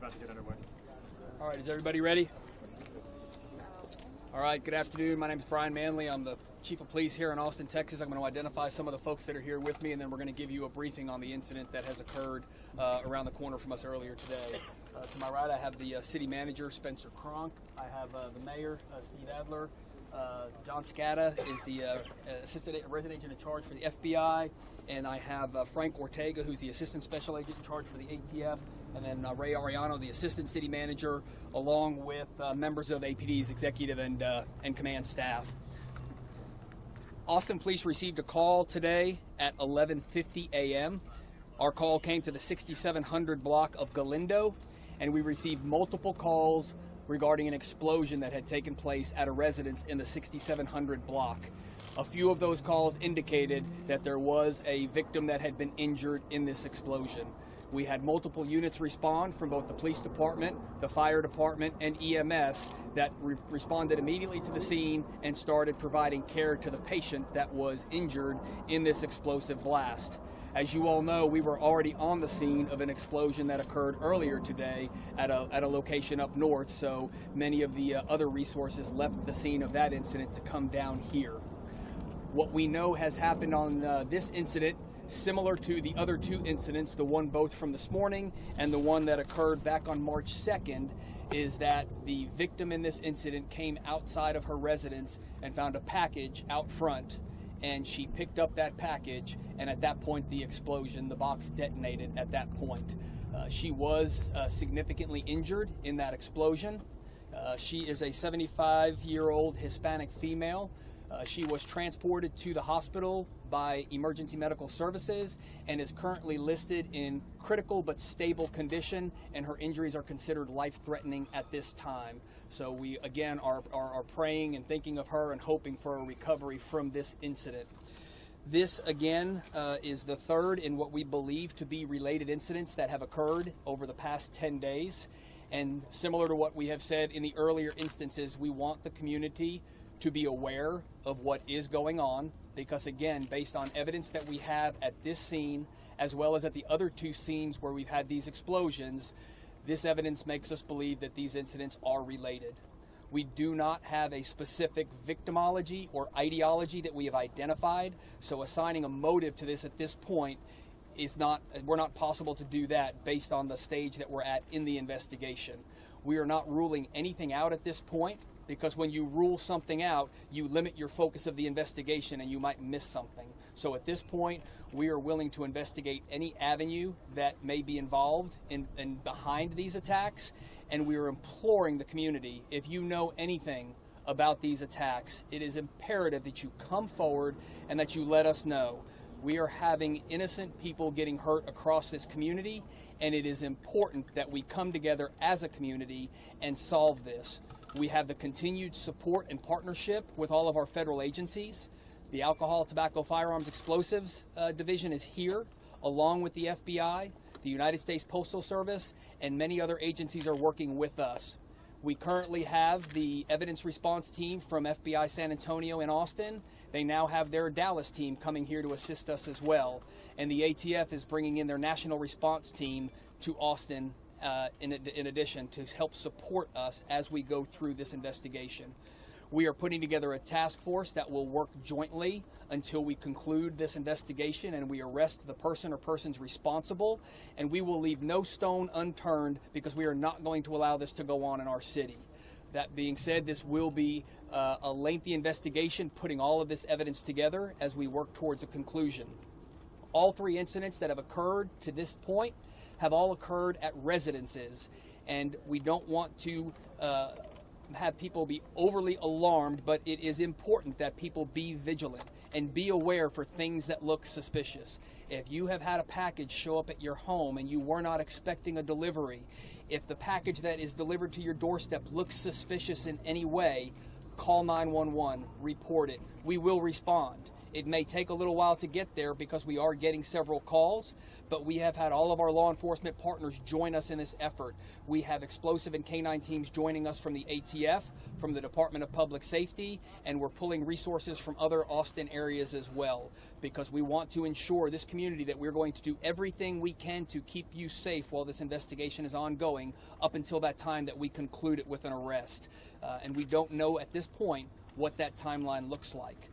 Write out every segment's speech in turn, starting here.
about to get underway. All right, is everybody ready? All right, good afternoon. My name is Brian Manley. I'm the Chief of Police here in Austin, Texas. I'm going to identify some of the folks that are here with me, and then we're going to give you a briefing on the incident that has occurred around the corner from us earlier today. To my right, I have the City Manager, Spencer Cronk. I have the Mayor, Steve Adler. John Scatta is the Assistant Resident Agent in charge for the FBI. And I have Frank Ortega, who's the Assistant Special Agent in charge for the ATF. And then Ray Ariano, the Assistant City Manager, along with members of APD's executive and command staff. Austin Police received a call today at 11:50 a.m. Our call came to the 6700 block of Galindo, and we received multiple calls regarding an explosion that had taken place at a residence in the 6700 block. A few of those calls indicated that there was a victim that had been injured in this explosion. We had multiple units respond from both the police department, the fire department, and EMS that responded immediately to the scene and started providing care to the patient that was injured in this explosive blast. As you all know, we were already on the scene of an explosion that occurred earlier today at a location up north, so many of the other resources left the scene of that incident to come down here. What we know has happened on this incident, similar to the other two incidents, the one both from this morning and the one that occurred back on March 2nd, is that the victim in this incident came outside of her residence and found a package out front, and she picked up that package, and at that point the explosion, the box detonated at that point. She was significantly injured in that explosion. She is a 75-year-old Hispanic female. She was transported to the hospital by Emergency Medical Services and is currently listed in critical but stable condition, and her injuries are considered life-threatening at this time. So we, again, are praying and thinking of her and hoping for a recovery from this incident. This, again, is the third in what we believe to be related incidents that have occurred over the past 10 days. And similar to what we have said in the earlier instances, we want the community to be aware of what is going on, because again, based on evidence that we have at this scene, as well as at the other two scenes where we've had these explosions, this evidence makes us believe that these incidents are related. We do not have a specific victimology or ideology that we have identified, so assigning a motive to this at this point we're not possible to do that based on the stage that we're at in the investigation. We are not ruling anything out at this point, because when you rule something out, you limit your focus of the investigation and you might miss something. So at this point, we are willing to investigate any avenue that may be involved in behind these attacks, and we are imploring the community, if you know anything about these attacks, it is imperative that you come forward and that you let us know. We are having innocent people getting hurt across this community, and it is important that we come together as a community and solve this. We have the continued support and partnership with all of our federal agencies. The Alcohol, Tobacco, Firearms, Explosives Division is here, along with the FBI, the United States Postal Service, and many other agencies are working with us. We currently have the evidence response team from FBI San Antonio in Austin. They now have their Dallas team coming here to assist us as well. And the ATF is bringing in their national response team to Austin in addition to help support us as we go through this investigation. We are putting together a task force that will work jointly until we conclude this investigation and we arrest the person or persons responsible, and we will leave no stone unturned because we are not going to allow this to go on in our city. That being said, this will be a lengthy investigation, putting all of this evidence together as we work towards a conclusion. All three incidents that have occurred to this point have all occurred at residences, and we don't want to have people be overly alarmed, but it is important that people be vigilant and be aware for things that look suspicious. If you have had a package show up at your home and you were not expecting a delivery, if the package that is delivered to your doorstep looks suspicious in any way, call 911, report it. We will respond. It may take a little while to get there because we are getting several calls, but we have had all of our law enforcement partners join us in this effort. We have explosive and canine teams joining us from the ATF, from the Department of Public Safety, and we're pulling resources from other Austin areas as well, because we want to ensure this community that we're going to do everything we can to keep you safe while this investigation is ongoing up until that time that we conclude it with an arrest. And we don't know at this point what that timeline looks like.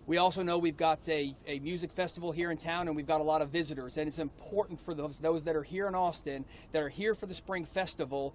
We also know we've got a music festival here in town, and we've got a lot of visitors, and it's important for those that are here in Austin, that are here for the Spring Festival,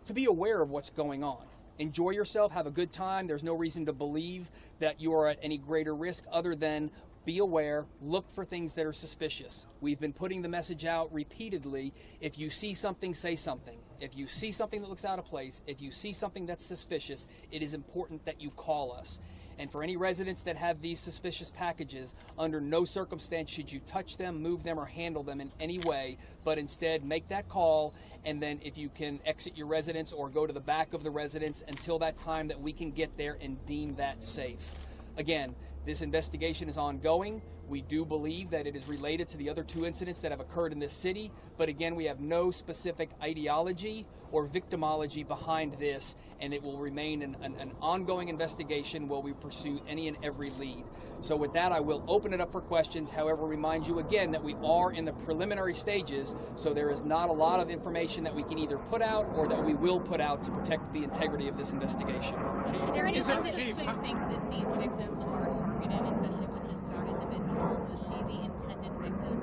to be aware of what's going on. Enjoy yourself, have a good time. There's no reason to believe that you are at any greater risk other than be aware, look for things that are suspicious. We've been putting the message out repeatedly. If you see something, say something. If you see something that looks out of place, if you see something that's suspicious, it is important that you call us. And for any residents that have these suspicious packages, under no circumstance should you touch them, move them, or handle them in any way, but instead make that call, and then if you can exit your residence or go to the back of the residence until that time that we can get there and deem that safe. Again, this investigation is ongoing. We do believe that it is related to the other 2 incidents that have occurred in this city, but again, we have no specific ideology or victimology behind this, and it will remain an ongoing investigation while we pursue any and every lead. So with that, I will open it up for questions. However, remind you again that we are in the preliminary stages, so there is not a lot of information that we can either put out or that we will put out to protect the integrity of this investigation. Is there any reason to think that these victims are targeted, especially with this third individual? Was she the intended victim?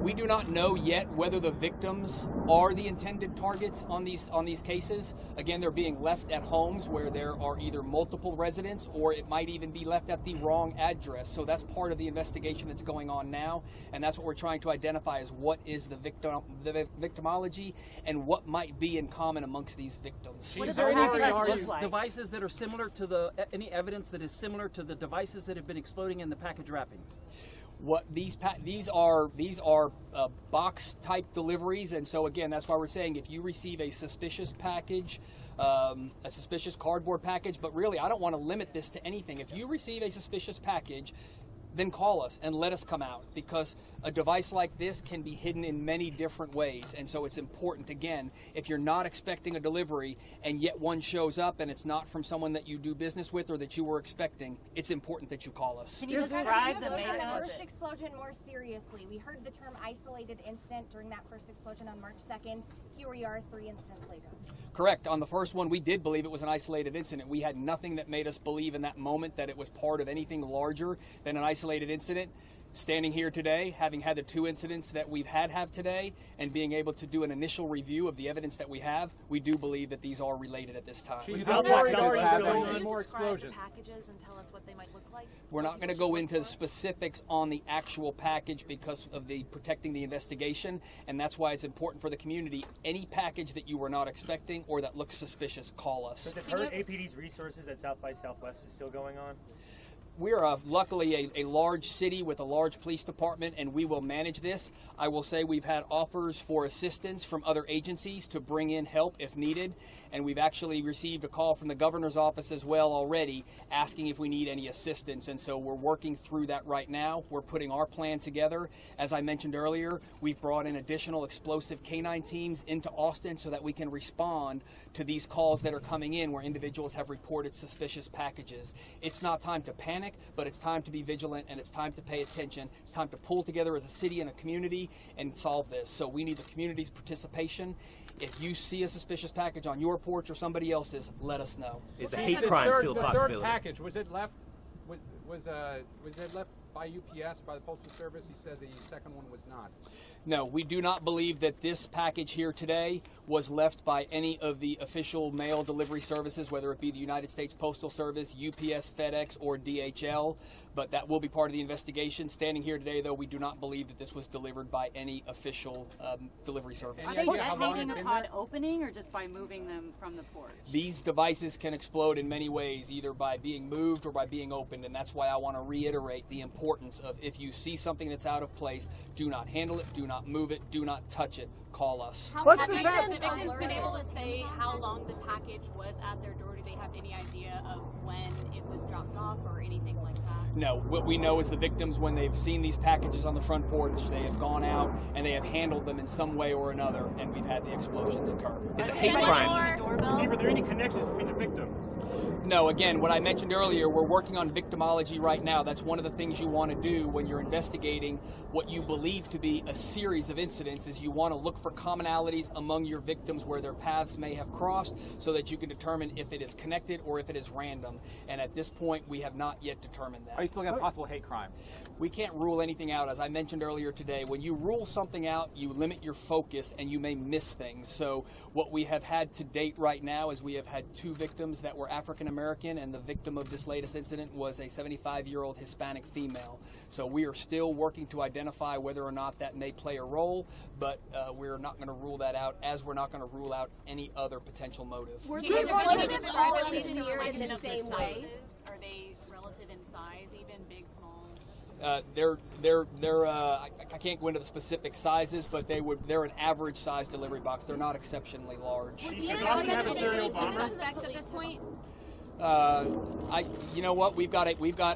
We do not know yet whether the victims are the intended targets on these cases. Again, they're being left at homes where there are either multiple residents, or it might even be left at the wrong address. So that's part of the investigation that's going on now, and that's what we're trying to identify, is what is the victimology and what might be in common amongst these victims. Is there any devices that are similar to any evidence that is similar to the devices that have been exploding in the package wrappings? What these are box type deliveries, and so again, that's why we're saying if you receive a suspicious package, a suspicious cardboard package, but really I don't want to limit this to anything. If you receive a suspicious package, then call us and let us come out, because a device like this can be hidden in many different ways. And so it's important, again, if you're not expecting a delivery and yet one shows up and it's not from someone that you do business with or that you were expecting, it's important that you call us. Can you describe the makeup? The first explosion more seriously. We heard the term isolated incident during that first explosion on March 2nd. Here we are 3 incidents later. Correct. On the first one, we did believe it was an isolated incident. We had nothing that made us believe in that moment that it was part of anything larger than an isolated incident. Standing here today, having had the 2 incidents that we've had today, and being able to do an initial review of the evidence that we have, we do believe that these are related at this time. How worried are you about more explosions? Packages and tell us what they might look like? We're not going to go into specifics on the actual package because of the protecting the investigation, and that's why it's important for the community. Any package that you were not expecting or that looks suspicious, call us. Does it hurt APD's resources that South by Southwest is still going on? We're luckily a large city with a large police department, and we will manage this. I will say we've had offers for assistance from other agencies to bring in help if needed, and we've actually received a call from the governor's office as well already asking if we need any assistance, and so we're working through that right now. We're putting our plan together. As I mentioned earlier, we've brought in additional explosive canine teams into Austin so that we can respond to these calls that are coming in where individuals have reported suspicious packages. It's not time to panic, but it's time to be vigilant, and it's time to pay attention. It's time to pull together as a city and a community and solve this. So we need the community's participation. If you see a suspicious package on your porch or somebody else's, let us know. Is a hate crime still a possibility? The third package, was it left? Was it left by UPS, by the Postal Service? He said the second one was not. No, we do not believe that this package here today was left by any of the official mail delivery services, whether it be the United States Postal Service, UPS, FedEx, or DHL, but that will be part of the investigation. Standing here today, though, we do not believe that this was delivered by any official delivery service. Are they detonating upon opening or just by moving them from the porch? These devices can explode in many ways, either by being moved or by being opened, and that's why I want to reiterate the importance of, if you see something that's out of place, do not handle it, do not move it, do not touch it. Call us. Have you been victims been able to say how long the package was at their door? Do they have any idea of when it was dropped off or anything like that? No. What we know is the victims, when they've seen these packages on the front porch, they have gone out and they have handled them in some way or another, and we've had the explosions occur. It's a hate crime. Steve, are there any connections between the victims? No, again, what I mentioned earlier, we're working on victimology right now. That's one of the things you want to do when you're investigating what you believe to be a series of incidents, is you want to look for commonalities among your victims where their paths may have crossed, so that you can determine if it is connected or if it is random. And at this point, we have not yet determined that. Are you still looking at possible hate crime? We can't rule anything out. As I mentioned earlier today, when you rule something out, you limit your focus and you may miss things. So what we have had to date right now is we have had 2 victims that were African American, and the victim of this latest incident was a 75-year-old Hispanic female. So we are still working to identify whether or not that may play a role, but we're not going to rule that out, as we're not going to rule out any other potential motive. Were the explosives all engineered in the same way? Are they relative in size, even big, small? I can't go into the specific sizes, but they're an average size delivery box. They're not exceptionally large. Do you have a serial bomber? Suspects at this point? You know what? We've got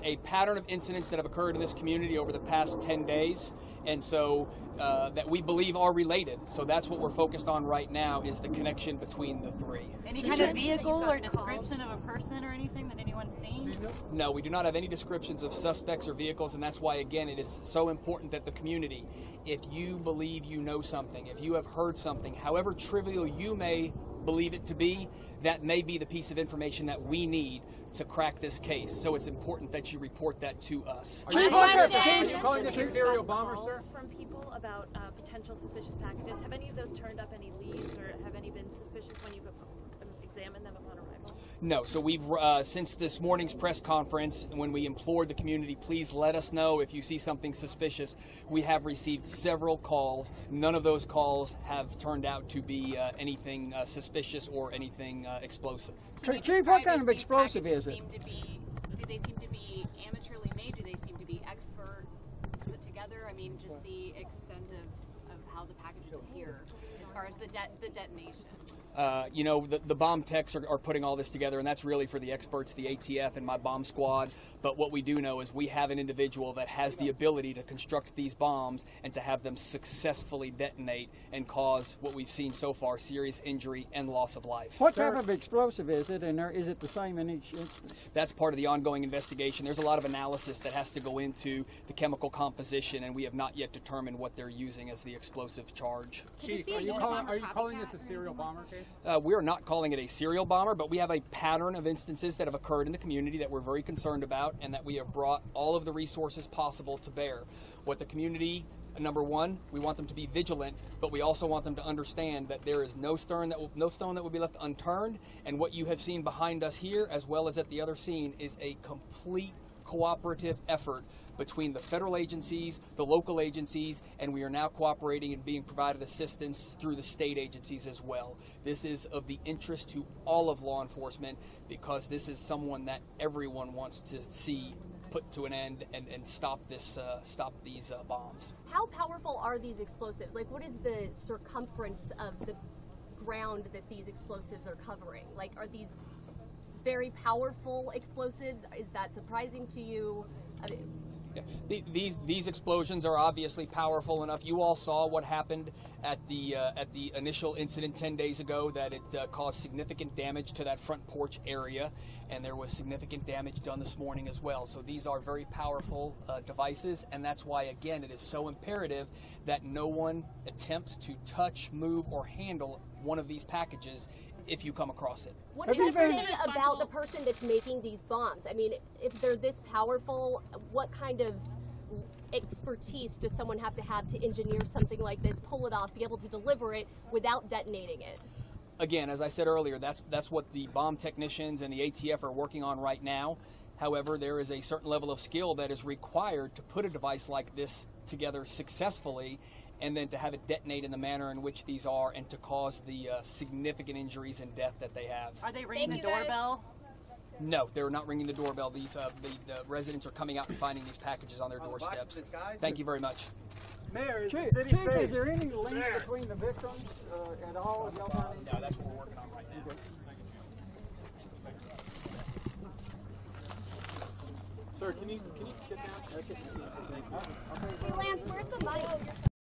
a pattern of incidents that have occurred in this community over the past 10 days, and so that we believe are related. So that's what we're focused on right now, is the connection between the 3. Any kind of vehicle or description of a person or anything that anyone's seen? No, we do not have any descriptions of suspects or vehicles, and that's why, again, it is so important that the community, if you believe you know something, if you have heard something, however trivial you may believe it to be, that may be the piece of information that we need to crack this case. So it's important that you report that to us. Are you calling this a serial bomber, sir? From people about potential suspicious packages. Have any of those turned up any leads, or have any been suspicious when you've examined them upon arrival? No. So we've, since this morning's press conference, when we implored the community, please let us know if you see something suspicious, we have received several calls. None of those calls have turned out to be anything suspicious or anything explosive. Chief, what kind of explosive is it? Do they seem to be amateurly made? Do they seem to be expert put together? I mean, just the extent of how the packages appear as far as the detonation. You know, the bomb techs are putting all this together, and that's really for the experts, the ATF and my bomb squad. But what we do know is we have an individual that has the ability to construct these bombs and to have them successfully detonate and cause what we've seen so far, serious injury and loss of life. What type of explosive is it, and is it the same in each instance? That's part of the ongoing investigation. There's a lot of analysis that has to go into the chemical composition, and we have not yet determined what they're using as the explosive charge. Chief, are you calling this a serial bomber case? We are not calling it a serial bomber, but we have a pattern of instances that have occurred in the community that we're very concerned about, and that we have brought all of the resources possible to bear. What the community, number one, we want them to be vigilant, but we also want them to understand that there is no stone that will be left unturned, and what you have seen behind us here, as well as at the other scene, is a complete cooperative effort between the federal agencies, the local agencies, and we are now cooperating and being provided assistance through the state agencies as well. This is of the interest to all of law enforcement, because this is someone that everyone wants to see put to an end and stop these bombs. How powerful are these explosives? Like, what is the circumference of the ground that these explosives are covering? Like, are these very powerful explosives? Is that surprising to you? Yeah. These explosions are obviously powerful enough. You all saw what happened at the initial incident 10 days ago, that it caused significant damage to that front porch area, and there was significant damage done this morning as well. So these are very powerful devices, and that's why, again, it is so imperative that no one attempts to touch, move, or handle one of these packages if you come across it. What does that say about the person that's making these bombs? I mean, if they're this powerful, what kind of expertise does someone have to engineer something like this, pull it off, be able to deliver it without detonating it? Again, as I said earlier, that's what the bomb technicians and the ATF are working on right now. However, there is a certain level of skill that is required to put a device like this together successfully, and then to have it detonate in the manner in which these are, and to cause the significant injuries and death that they have. Are they ringing the doorbell? No, they're not ringing the doorbell. These the residents are coming out and finding these packages on their doorsteps. Thank you very much. Mayor, Chief, is there any link between the victims at all? Y'all got any? No, that's what we're working on right now. Sir, can you get down?